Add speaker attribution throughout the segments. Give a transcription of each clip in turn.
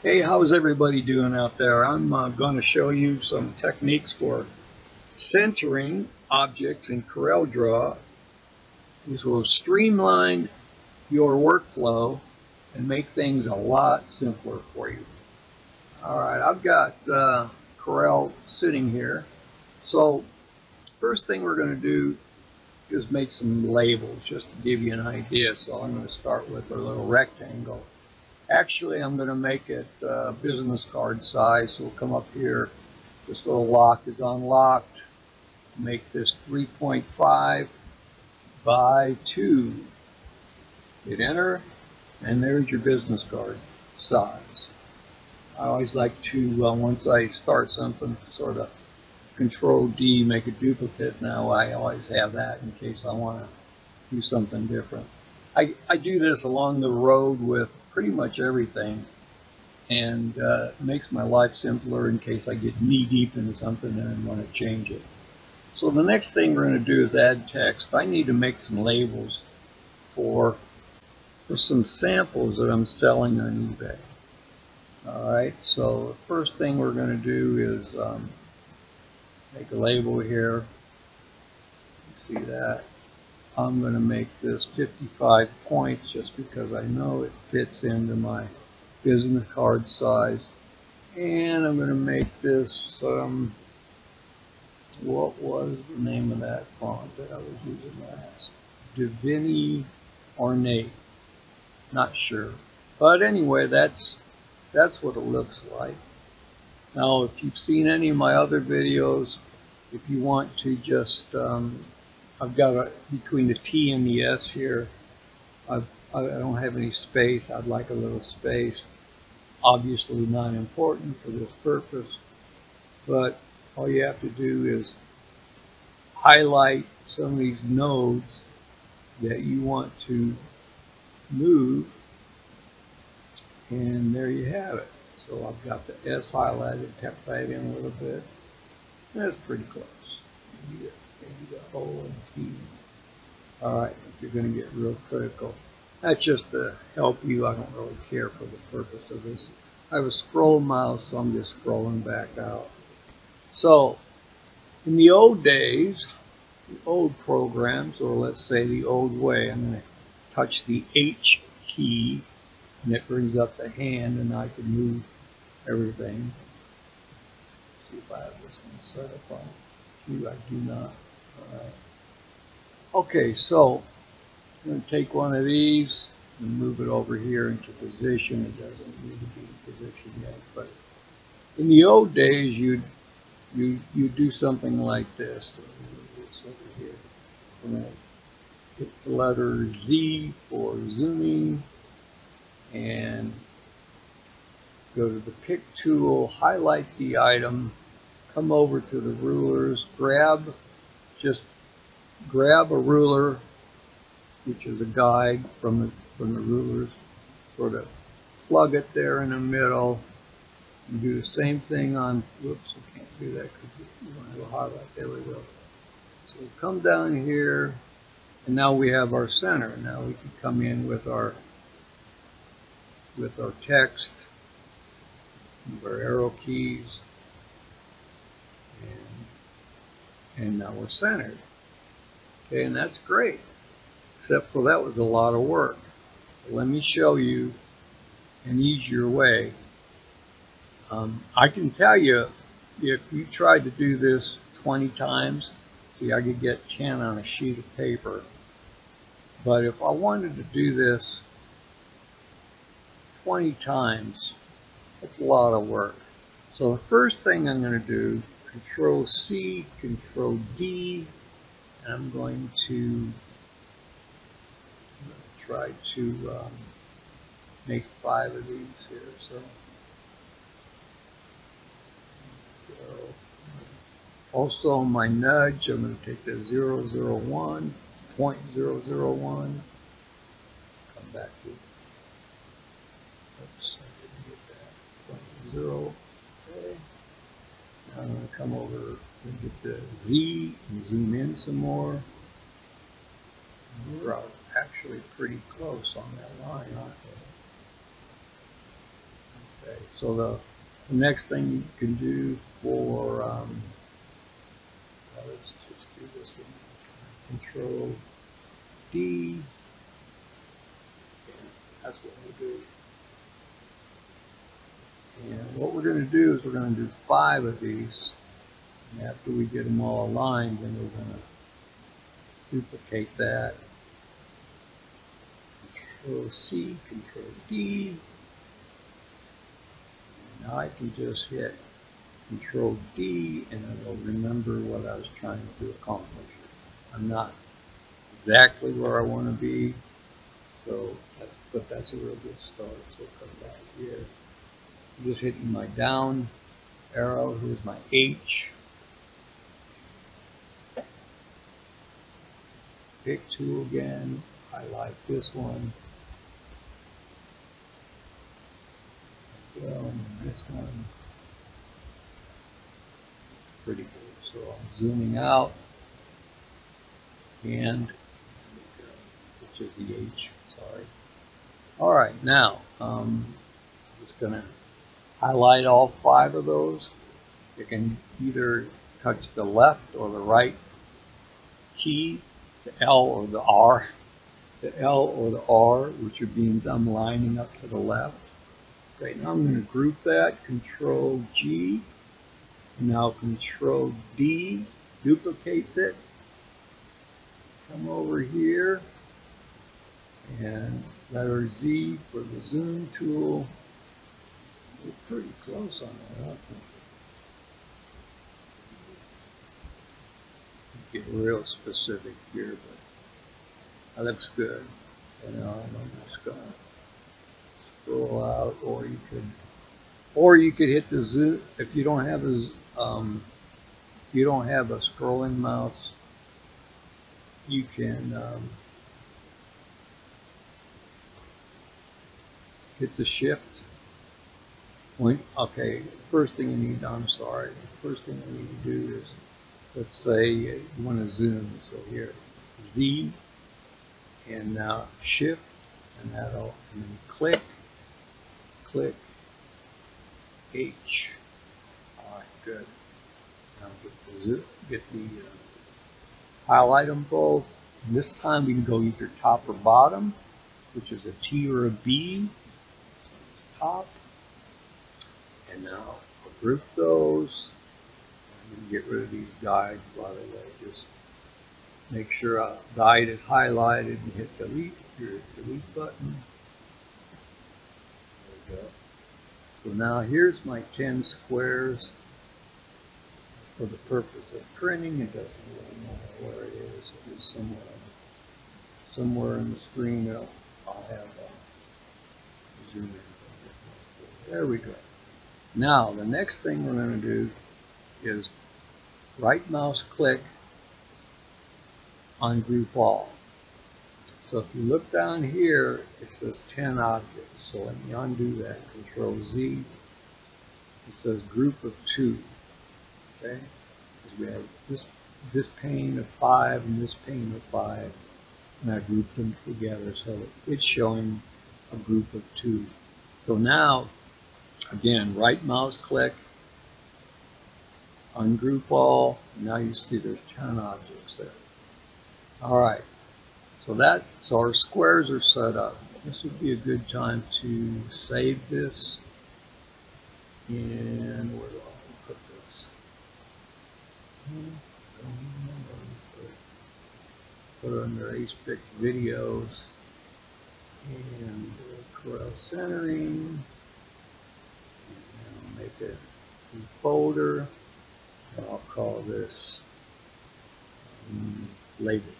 Speaker 1: Hey, how's everybody doing out there? I'm going to show you some techniques for centering objects in CorelDRAW. These will streamline your workflow and make things a lot simpler for you. Alright, I've got Corel sitting here. So first thing we're going to do is make some labels just to give you an idea. So I'm going to start with a little rectangle. Actually, I'm going to make it business card size. So we'll come up here. This little lock is unlocked. Make this 3.5 by 2. Hit enter, and there's your business card size. I always like to, once I start something, sort of Control D, make a duplicate. Now I always have that in case I want to do something different. I do this along the road with pretty much everything, and it makes my life simpler in case I get knee deep into something and I want to change it. So the next thing we're going to do is add text. I need to make some labels for some samples that I'm selling on eBay. Alright, so the first thing we're going to do is make a label here. You see that? I'm going to make this 55 points just because I know it fits into my business card size. And I'm going to make this, what was the name of that font that I was using last? Divini Ornate. Not sure. But anyway, that's what it looks like. Now, if you've seen any of my other videos, if you want to just I've got between the T and the S here, I don't have any space. I'd like a little space. Obviously not important for this purpose, but all you have to do is highlight some of these nodes that you want to move, and there you have it. So I've got the S highlighted, tap that in a little bit. That's pretty close. Maybe the O and T. Alright, if you're going to get real critical. That's just to help you. I don't really care for the purpose of this. I have a scroll mouse, so I'm just scrolling back out. So, in the old days, the old programs, or let's say the old way, I'm going to touch the H key, and it brings up the hand, and I can move everything. See if I have this one set up on Q. I do not. Alright. Okay, so I'm going to take one of these and move it over here into position. It doesn't need to be in position yet, but in the old days, you do something like this. So this over here. I'm going to hit the letter Z for zooming, and go to the pick tool, highlight the item, come over to the rulers, just grab a ruler, which is a guide from the rulers, sort of plug it there in the middle, and do the same thing on, whoops, I can't do that because you don't have a highlight, there we go. So come down here, and now we have our center. Now we can come in with our text, our arrow keys, and now we're centered. Okay, and that's great, except for that was a lot of work. So let me show you an easier way. I can tell you, if you tried to do this 20 times, see, I could get 10 on a sheet of paper. But if I wanted to do this 20 times, that's a lot of work. So the first thing I'm going to do, Control C, Control D, and I'm going to try to make 5 of these here. So also my nudge, I'm going to take the 001, 0.001, come back to, oops, I didn't get that, 0. Okay. Now I'm going to come over and get the Z and zoom in some more. We're actually pretty close on that line, aren't Okay, so the next thing you can do for, let's just do this one. Control D. And that's what we'll do. And what we're going to do is we're going to do 5 of these. And after we get them all aligned, then we're going to duplicate that. Control C, Control D. And now I can just hit Control D and it'll remember what I was trying to accomplish. I'm not exactly where I want to be, but that's a real good start. So come back here. I'm just hitting my down arrow. Here's my H. Pick tool again. Highlight this one. And this one. Pretty good. So I'm zooming out. And which is the H. Sorry. All right. Now I'm just gonna highlight all 5 of those. You can either touch the left or the right key, the L or the R. The L or the R, which means I'm lining up to the left. Okay, now I'm going to group that. Control G. Now Control D duplicates it. Come over here and letter Z for the zoom tool. We're pretty close on that, aren't we? Get real specific here, but that looks good. And I'm just gonna scroll out, or you could hit the zoom if you don't have a scrolling mouse. You can hit the shift. Okay, first thing you need, first thing you need to do is, let's say you want to zoom, so here, Z, and now shift, and and then click, H. All right, good. Now get the highlight them both. And this time we can go either top or bottom, which is a T or a B. So top. And now I'll group those. I'm going to get rid of these guides, by the way. Just make sure a guide is highlighted and hit delete, your delete button. There we go. So now here's my 10 squares. For the purpose of printing, it doesn't really matter where it is. It is somewhere in the screen. I'll have zoom in. There we go. Now, the next thing we're going to do is right mouse click on group all. So if you look down here, it says 10 objects. So let me undo that. Control Z. It says group of 2. Okay? Because we have this pane of 5 and this pane of 5. And I grouped them together so it's showing a group of 2. So now, again, right mouse click, ungroup all, and now you see there's 10 objects there. Alright, so our squares are set up. This would be a good time to save this. And where do I put this? Put it under AcePics videos and Corel centering. And I'll make it a folder. And I'll call this labels.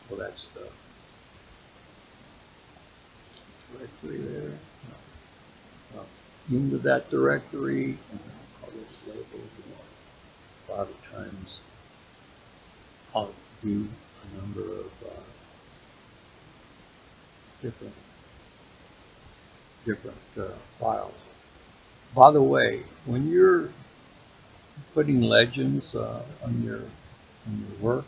Speaker 1: So that's the directory there. Into that directory, and I'll call this labels. A lot of times I'll do a number of different files. By the way, when you're putting legends on your work,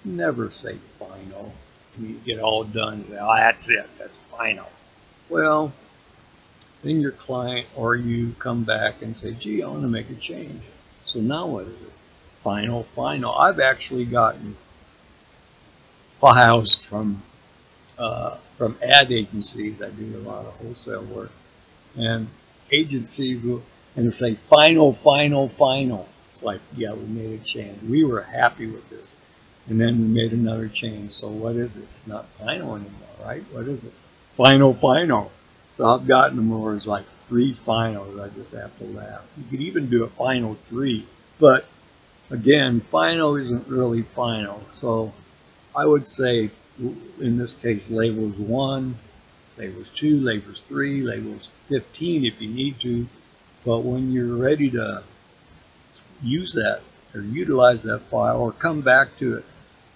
Speaker 1: never say final. You get all done and say, oh, that's it, that's final. Well, then your client or you come back and say, gee, I want to make a change. So now what is it? Final. I've actually gotten files from ad agencies. I do a lot of wholesale work, and agencies will and say final. It's like, yeah, we made a change. We were happy with this, and then we made another change. So what is it? It's not final anymore, right? What is it? Final. So I've gotten them where it's like 3 finals. I just have to laugh. You could even do a final 3, but again, final isn't really final. So I would say, in this case, labels 1, labels 2, labels 3, labels 15 if you need to. But when you're ready to use that or utilize that file or come back to it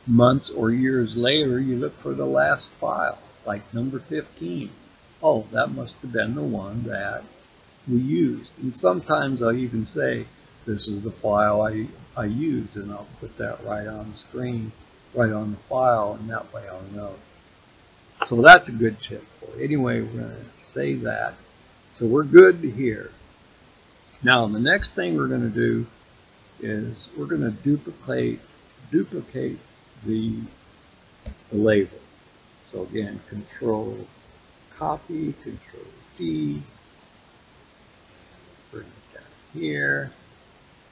Speaker 1: months or years later, you look for the last file, like number 15. Oh, that must have been the one that we used. And sometimes I'll even say, this is the file I used, and I'll put that right on the screen, right on the file, and that way I'll know. So that's a good tip for you. Anyway, we're going to save that. So we're good here. Now the next thing we're going to do is we're going to duplicate the label. So again, Control copy, Control D, bring it down here,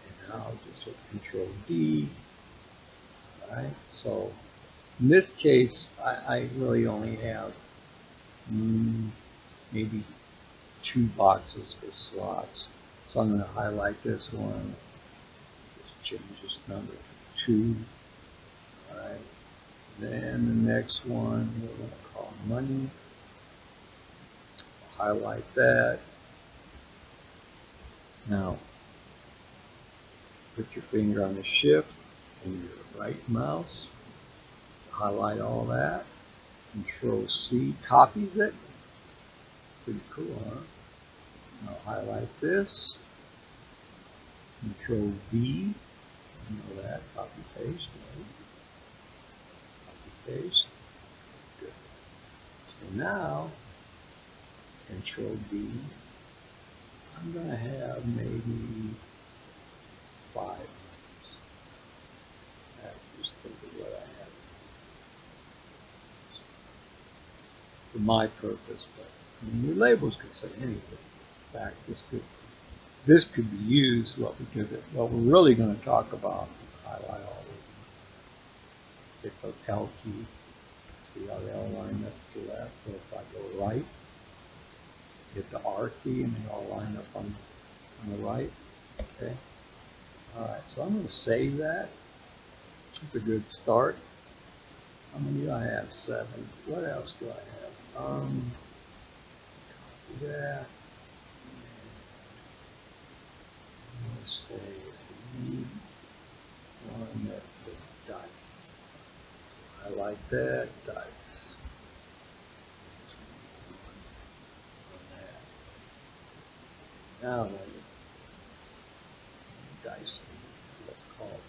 Speaker 1: and I'll just hit Control D. All right. So in this case, I really only have maybe 2 boxes for slots. So I'm going to highlight this one. Just change this number to 2. All right. Then the next one we're going to call money. Highlight that. Now, put your finger on the shift and your right mouse. Highlight all that. Control C copies it. Pretty cool, huh? Now highlight this. Control V. You know that. Copy paste. Right? Copy paste. Good. So now, Control D. I'm going to have maybe 5. Just think of what I have for my purpose, but I mean, your labels could say anything. In fact, this could be used. What we're really going to talk about. Highlight all of them. Hit the L key. See how they all line up to the left. So if I go right, hit the R key, and they all line up on the right. Okay. All right. So I'm going to save that. It's a good start. How many do I have? 7. What else do I have? Copy that. Let's say I need one that says dice. I like that, dice. Now then, dice. Let's call it.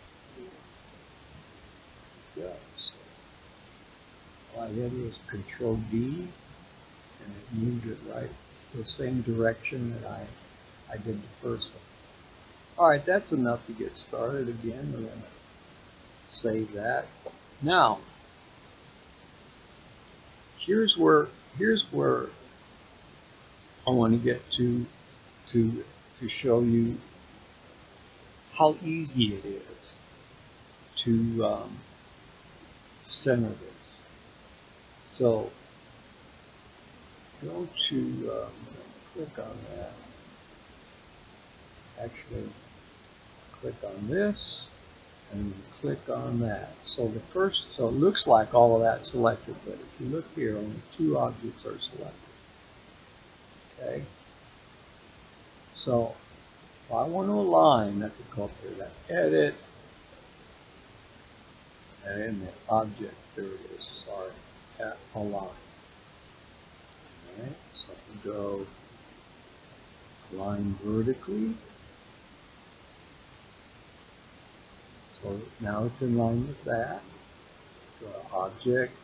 Speaker 1: Yeah, so all I did was Control D, and it moved it right the same direction that I did the first one. All right, that's enough to get started. Again, we're going to save that. Now, here's where I want to get to show you how easy it is to center this. So go to click on that. Actually, click on this and click on that. So it looks like all of that's selected, but if you look here, only 2 objects are selected. Okay. So if I want to align, I could go up here to edit, and the object, there it is, sorry, at align. Alright, so I can go align vertically. So now it's in line with that. Go to object,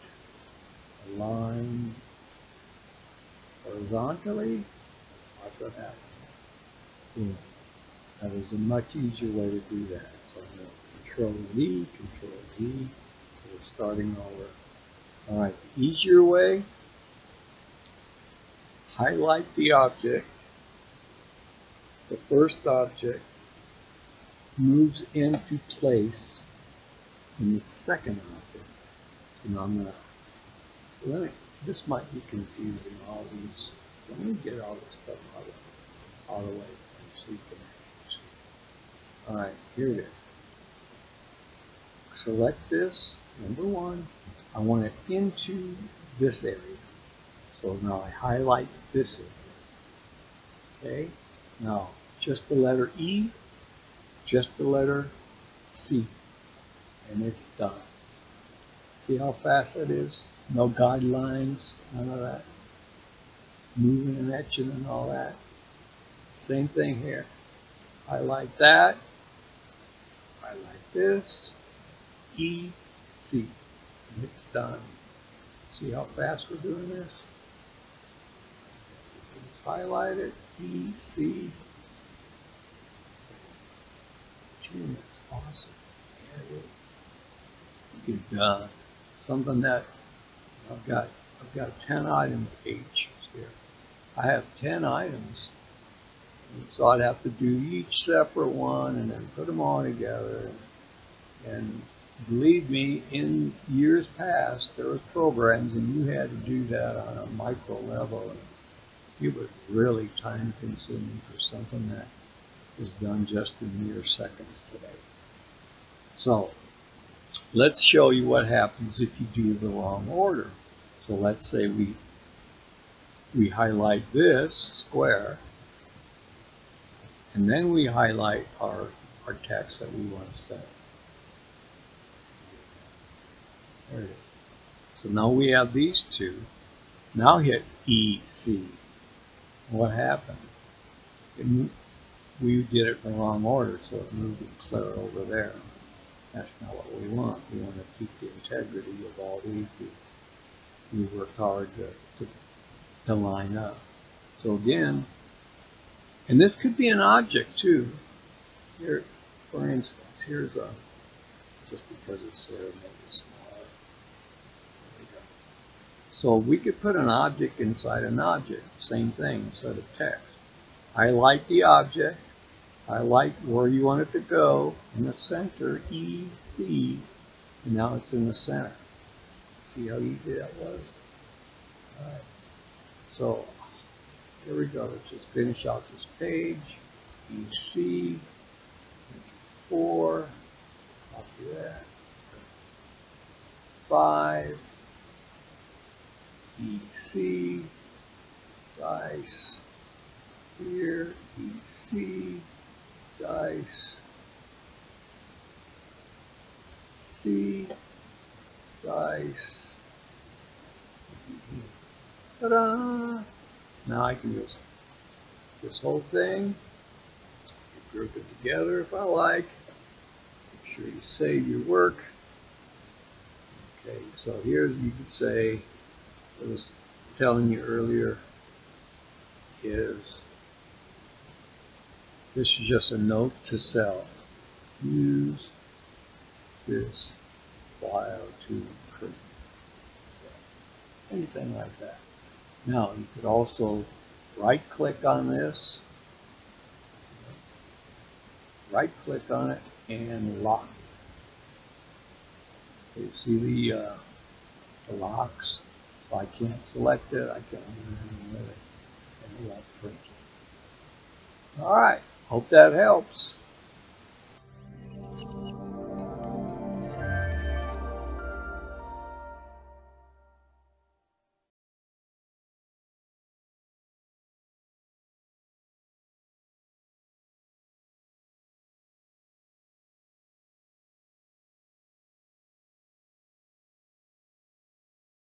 Speaker 1: align, horizontally. Watch what happens. Boom. That is a much easier way to do that. So I'm going to Control Z, so we're starting over. All right, the easier way, highlight the object. The first object moves into place in the second object. And I'm going to, this might be confusing, all these. Let me get all this stuff out of the way so you can actually see. All right, here it is. Select this, number one. I want it into this area. So now I highlight this area. Okay, now just the letter E, just the letter C, and it's done. See how fast that is? No guidelines, none of that. Moving and etching and all that. Same thing here. Highlight that, highlight this, E, C, and it's done. See how fast we're doing this? Highlight it, E, C. Gee, that's awesome. There it is. Get done. Something that I've got 10 item pages here. I have 10 items. So I'd have to do each separate one and then put them all together. And believe me, in years past, there was programs and you had to do that on a micro level. It was really time consuming for something that is done just in mere seconds today. So let's show you what happens if you do the wrong order. So let's say we highlight this square, and then we highlight our text that we want to set. There it is. So now we have these two. Now hit EC. What happened? We did it in the wrong order, so it moved it clear over there. That's not what we want. We want to keep the integrity of all these. We work hard to line up. So again, and this could be an object too. Here, for instance, here's a, just because it's there, make it smaller. There we go. So we could put an object inside an object, same thing, instead of text. Highlight the object, highlight where you want it to go, in the center, EC, and now it's in the center. See how easy that was? All right. So here we go. Let's just finish out this page. EC, 4, copy that. 5, EC, dice, here, EC, dice, C, dice, ta-da! Now I can use this whole thing, group it together if I like. Make sure you save your work. Okay, so here you could say, I was telling you earlier, is this is just a note to self. Use this file to print. Anything like that. Now you could also right click on this, right click on it and lock it. You see the locks? If I can't select it, I can't do anything with it. And it won't print. Alright, hope that helps.